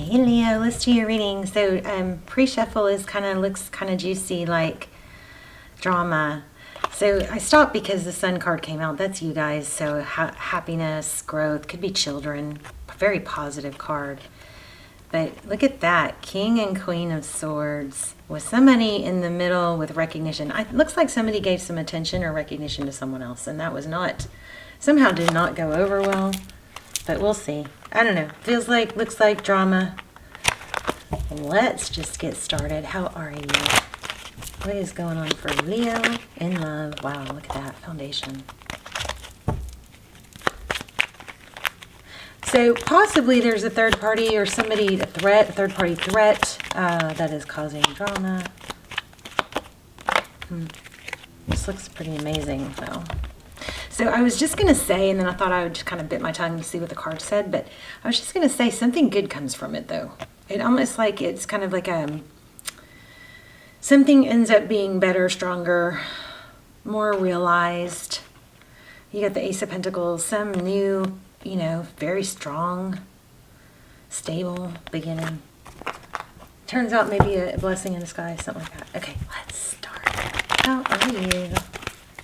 Hey Leo, let's do your reading. So pre-shuffle is looks kind of juicy, like drama. So I stopped because the Sun card came out. That's you guys. So happiness, growth, could be children. Very positive card. But look at that, King and Queen of Swords with somebody in the middle with recognition. It looks like somebody gave some attention or recognition to someone else, and that was not, somehow did not go over well. But we'll see. I don't know. Looks like drama. Let's just get started. How are you? What is going on for Leo in love? Wow, look at that foundation. So possibly there's a third party or somebody, a third party threat that is causing drama. This looks pretty amazing though. So I was just going to say, and then I thought I would just kind of bit my tongue to see what the card said, but I was just going to say something good comes from it though. It almost like it's kind of like something ends up being better, stronger, more realized. You got the Ace of Pentacles, some new, very strong, stable beginning. Turns out maybe a blessing in disguise, something like that. Okay, let's start. How are you,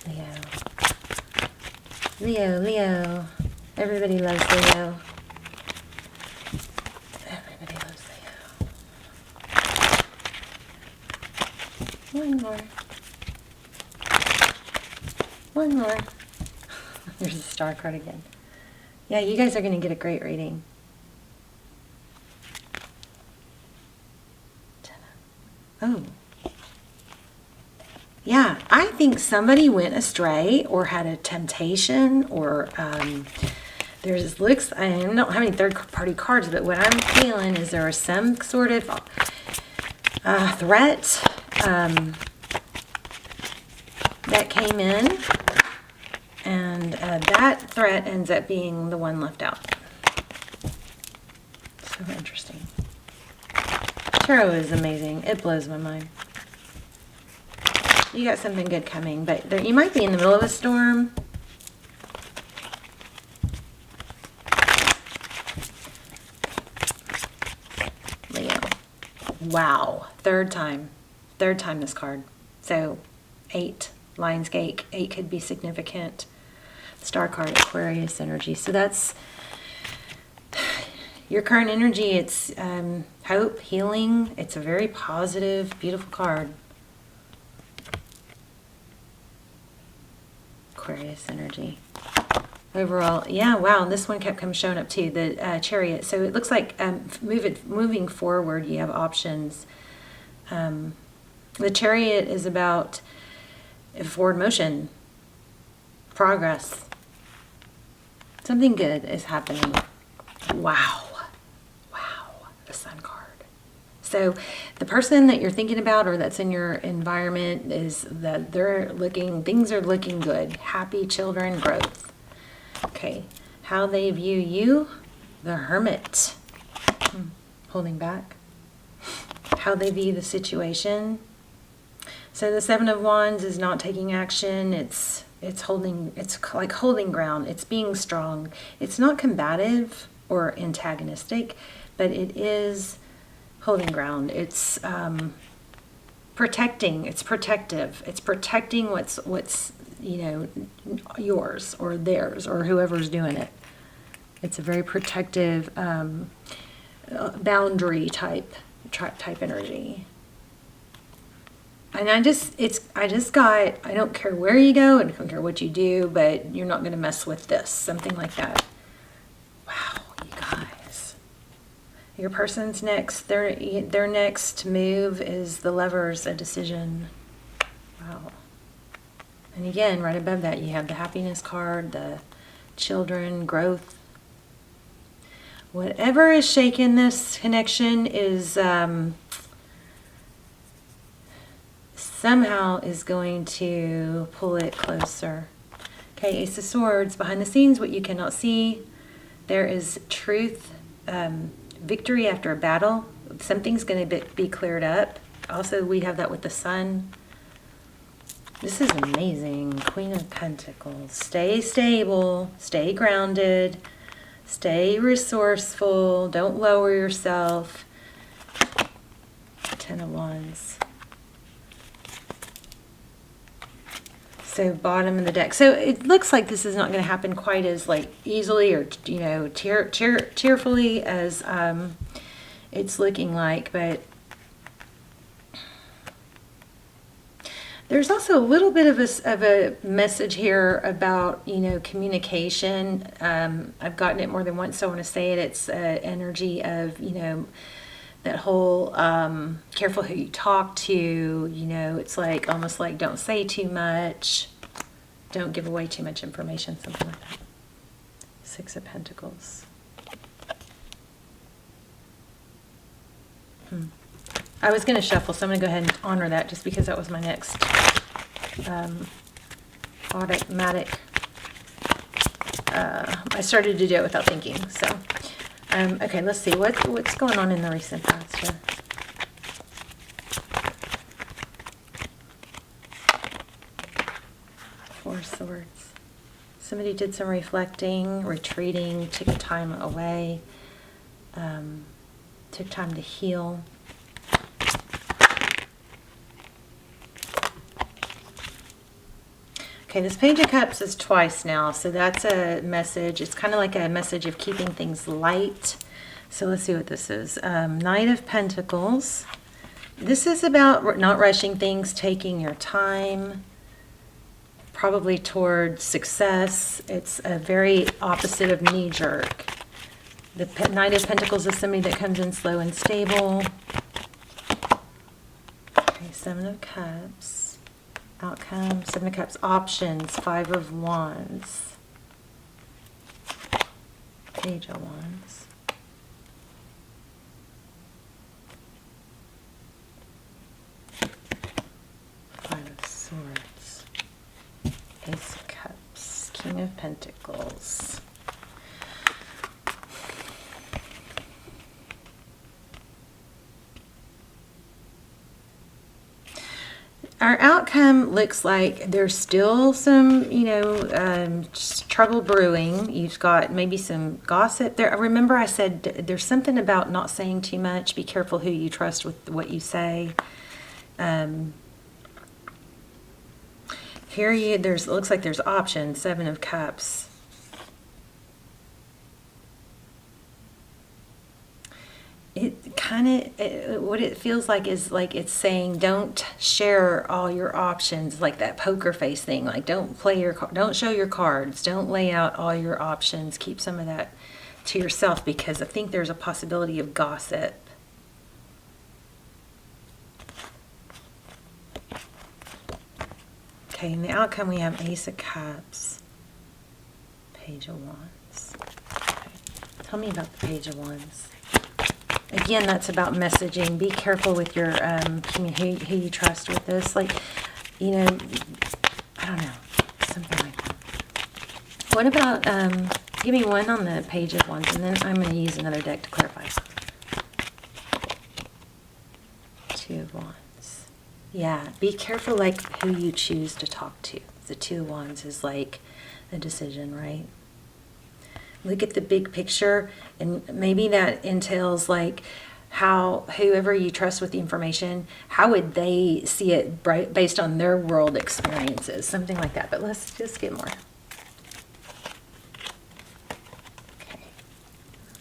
Leo? Leo. Everybody loves Leo. Everybody loves Leo. One more. There's a star card again. Yeah, you guys are going to get a great reading. Oh. Yeah, I think somebody went astray or had a temptation or I don't have any third party cards, but what I'm feeling is there was some sort of threat that came in, and that threat ends up being the one left out. So interesting. Tarot is amazing. It blows my mind. You got something good coming, but you might be in the middle of a storm. Leo. Wow. Third time this card. So 8, Lion's Gate. 8 could be significant. Star card, Aquarius energy. So that's your current energy. It's hope, healing. It's a very positive, beautiful card. Aquarius energy. Overall, yeah, wow, this one kept showing up too, the Chariot. So it looks like moving forward, you have options. The Chariot is about forward motion, progress. Something good is happening. Wow, the Sun card. So the person that you're thinking about or that's in your environment is that things are looking good. Happy children, growth. Okay, how they view you, the Hermit. Holding back. How they view the situation. So the 7 of Wands is not taking action. It's like holding ground. It's being strong. It's not combative or antagonistic, but it is holding ground. It's protecting. It's protective. It's protecting what's yours or theirs or whoever's doing it. It's a very protective boundary type energy. And I don't care where you go and I don't care what you do, but you're not going to mess with this. Something like that. Wow, you guys. Your person's next, their next move is the Lovers, a decision. Wow. And again, right above that, you have the happiness card, the children, growth. Whatever is shaking this connection is somehow is going to pull it closer. Okay, Ace of Swords, behind the scenes, what you cannot see. There is truth, victory after a battle. Something's going to be cleared up. Also, we have that with the Sun. This is amazing. Queen of Pentacles. Stay stable, stay grounded, Stay resourceful. Don't lower yourself. 10 of Wands. So bottom of the deck. So it looks like this is not going to happen quite as like easily or, you know, cheerfully as it's looking like, but there's also a little bit of a message here about, you know, communication. I've gotten it more than once, so I want to say it. It's energy of, you know, that whole careful who you talk to, you know, it's like almost like don't say too much, don't give away too much information, something like that. 6 of Pentacles. I was going to shuffle, so I'm going to go ahead and honor that just because that was my next automatic. I started to do it without thinking, so. Okay, let's see. What's going on in the recent past here? Four Swords. Somebody did some reflecting, retreating, took time away, took time to heal. Okay, this Page of Cups is twice now, so that's a message. It's kind of like a message of keeping things light. So let's see what this is. Knight of Pentacles. This is about not rushing things, taking your time, probably toward success. It's a very opposite of knee-jerk. The Knight of Pentacles is somebody that comes in slow and stable. Okay, 7 of Cups. Outcome, 7 of Cups, options, 5 of Wands, Page of Wands, Five of Swords, Ace of Cups, King of Pentacles. Our outcome looks like there's still some, you know, trouble brewing. You've got maybe some gossip there. Remember I said there's something about not saying too much. Be careful who you trust with what you say. Here it looks like there's options, 7 of Cups. It kind of, what it feels like is like it's saying don't share all your options, like that poker face thing. Like don't show your cards, don't lay out all your options. Keep some of that to yourself because I think there's a possibility of gossip. Okay, in the outcome we have Ace of Cups, Page of Wands. Okay. Tell me about the Page of Wands. Again, that's about messaging. Be careful with your who you trust with this. Like, you know, I don't know, something like that. What about, give me one on the Page of Wands, and then I'm going to use another deck to clarify. 2 of Wands. Yeah, be careful like who you choose to talk to. The 2 of Wands is like a decision, right? Look at the big picture, and maybe that entails like how whoever you trust with the information, how would they see it based on their world experiences, something like that. But let's just get more. Okay.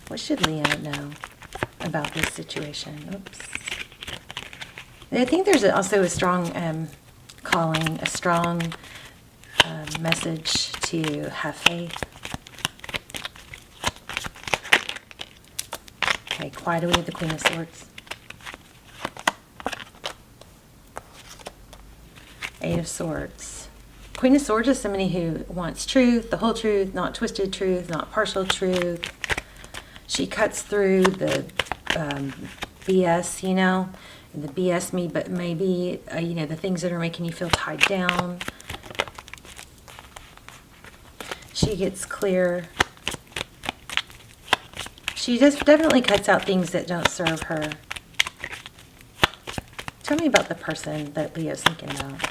What should Leo know about this situation? Oops. I think there's also a strong calling, a strong message to have faith. Okay, quiet away the Queen of Swords. 8 of Swords. Queen of Swords is somebody who wants truth, the whole truth, not twisted truth, not partial truth. She cuts through the BS, you know, the BS me, but maybe, you know, the things that are making you feel tied down. She gets clear. She just definitely cuts out things that don't serve her. Tell me about the person that Leo's thinking about.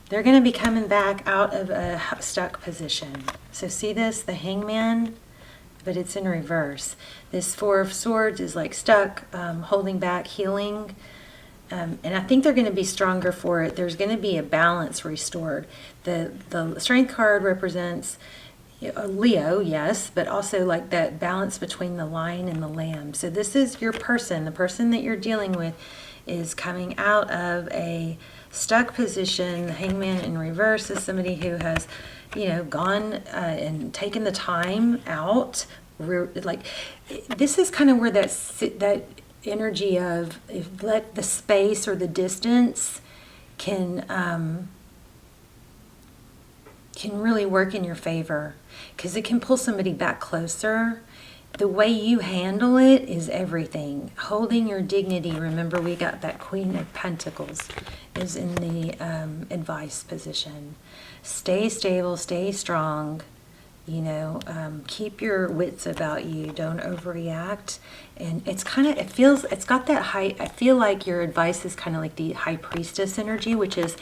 They're going to be coming back out of a stuck position. So see this, the Hangman, but it's in reverse. This Four of Swords is like stuck, holding back, healing. And I think they're going to be stronger for it. There's going to be a balance restored. The Strength card represents Leo, yes, but also like that balance between the lion and the lamb. So this is your person. The person that you're dealing with is coming out of a stuck position. The Hangman in reverse is somebody who has, gone and taken the time out. Like, this is kind of where that energy of let the space or the distance can really work in your favor, because it can pull somebody back closer. The way you handle it is everything. Holding your dignity. Remember, we got that Queen of Pentacles is in the advice position. Stay stable, stay strong. Keep your wits about you. Don't overreact. And it's got that high, I feel like your advice is kind of like the High Priestess energy, which is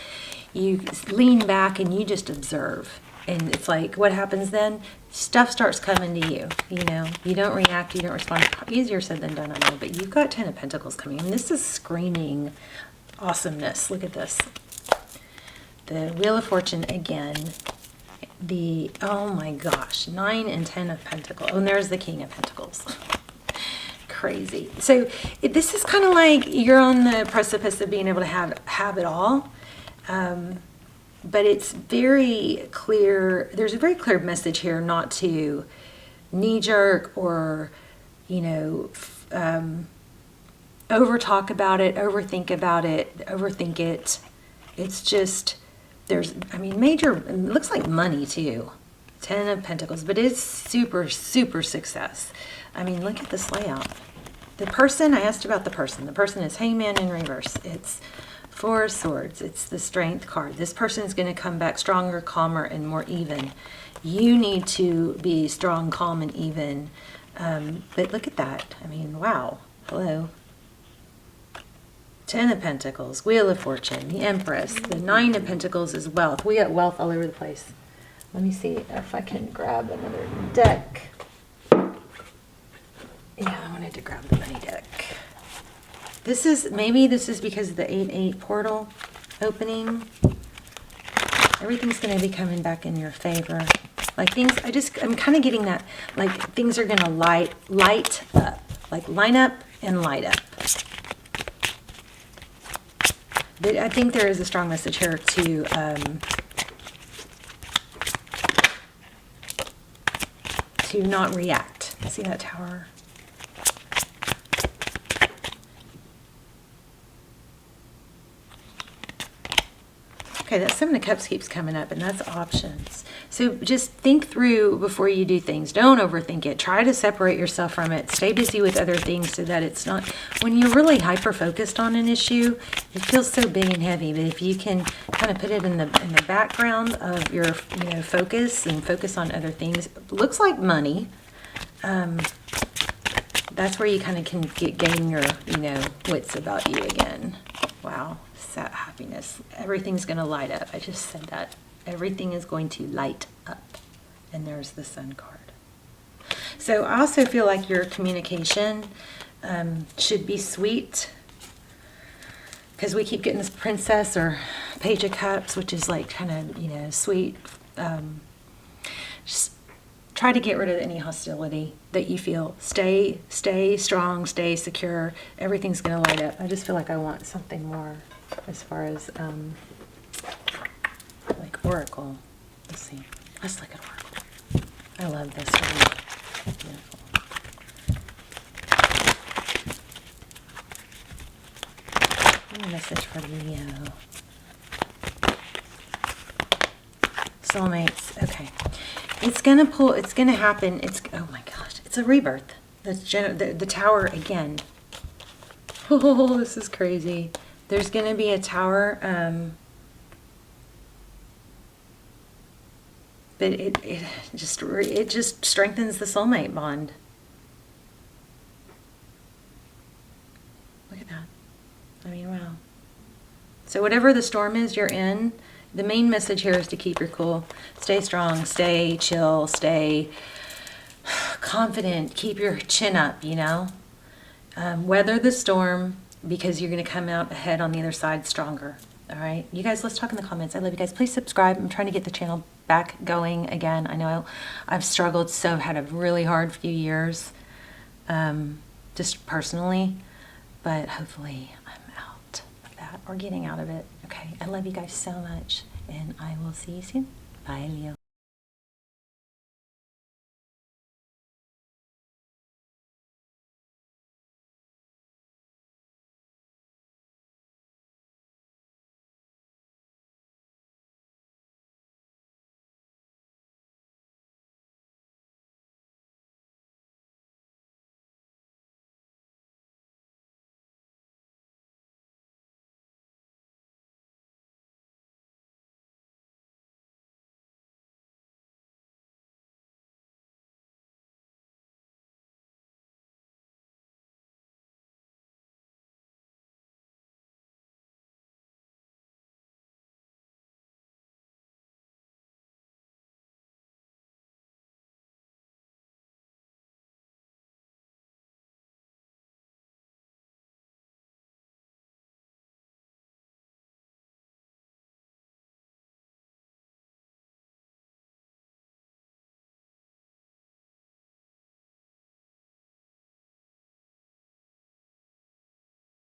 you lean back and you just observe. And it's like, what happens then? Stuff starts coming to you. You don't react, you don't respond. Easier said than done, I know, but you've got 10 of Pentacles coming. And this is screaming awesomeness. Look at this. The Wheel of Fortune again. Oh my gosh, 9 and 10 of Pentacles. Oh, and there's the King of Pentacles. Crazy. So this is kind of like you're on the precipice of being able to have it all. But it's very clear. There's a very clear message here not to knee jerk or, over talk about it, overthink it. It's just, major, it looks like money too. 10 of Pentacles, but it's super, super success. Look at this layout. The person, I asked about the person. The person is Hangman in reverse. It's Four of Swords. It's the Strength card. This person is going to come back stronger, calmer, and more even. You need to be strong, calm, and even. But look at that. Wow. Hello. 10 of Pentacles, Wheel of Fortune, the Empress. The 9 of Pentacles is wealth. We got wealth all over the place. Let me see if I can grab another deck. Yeah, I wanted to grab the money deck. Maybe this is because of the 8-8 portal opening. Everything's going to be coming back in your favor. Like I'm kind of getting that, like things are going to light up. Like line up and light up. But I think there is a strong message here to not react. See that Tower? Okay, that Seven of Cups keeps coming up, and that's options. So just think through before you do things. Don't overthink it. Try to separate yourself from it. Stay busy with other things so that it's not... When you're really hyper-focused on an issue, it feels so big and heavy. But if you can kind of put it in the background of your focus and focus on other things, it looks like money. That's where you kind of can gain your wits about you again. Wow. Happiness. Everything's going to light up. I just said that. Everything is going to light up. And there's the Sun card. So I also feel like your communication should be sweet, because we keep getting this Princess or Page of Cups, which is like kind of, sweet. Just try to get rid of any hostility that you feel. Stay strong, stay secure. Everything's going to light up. I just feel like I want something more as far as like Oracle. Let's see. Let's look at Oracle. I love this one. Beautiful. A message for Leo. Soulmates. Okay. It's gonna happen. Oh my gosh. It's a rebirth. The Tower again. Oh, this is crazy. There's going to be a Tower, but it just strengthens the soulmate bond. Look at that. Wow. So whatever the storm is you're in, The main message here is to keep your cool. Stay strong, stay chill, stay confident. Keep your chin up, you know. Weather the storm, because you're going to come out ahead on the other side stronger. All right, you guys, let's talk in the comments. I love you guys. Please subscribe. I'm trying to get the channel back going again. I know I've struggled, so had a really hard few years, just personally, but hopefully I'm out of that, or getting out of it. Okay, I love you guys so much, and I will see you soon. Bye, Leo.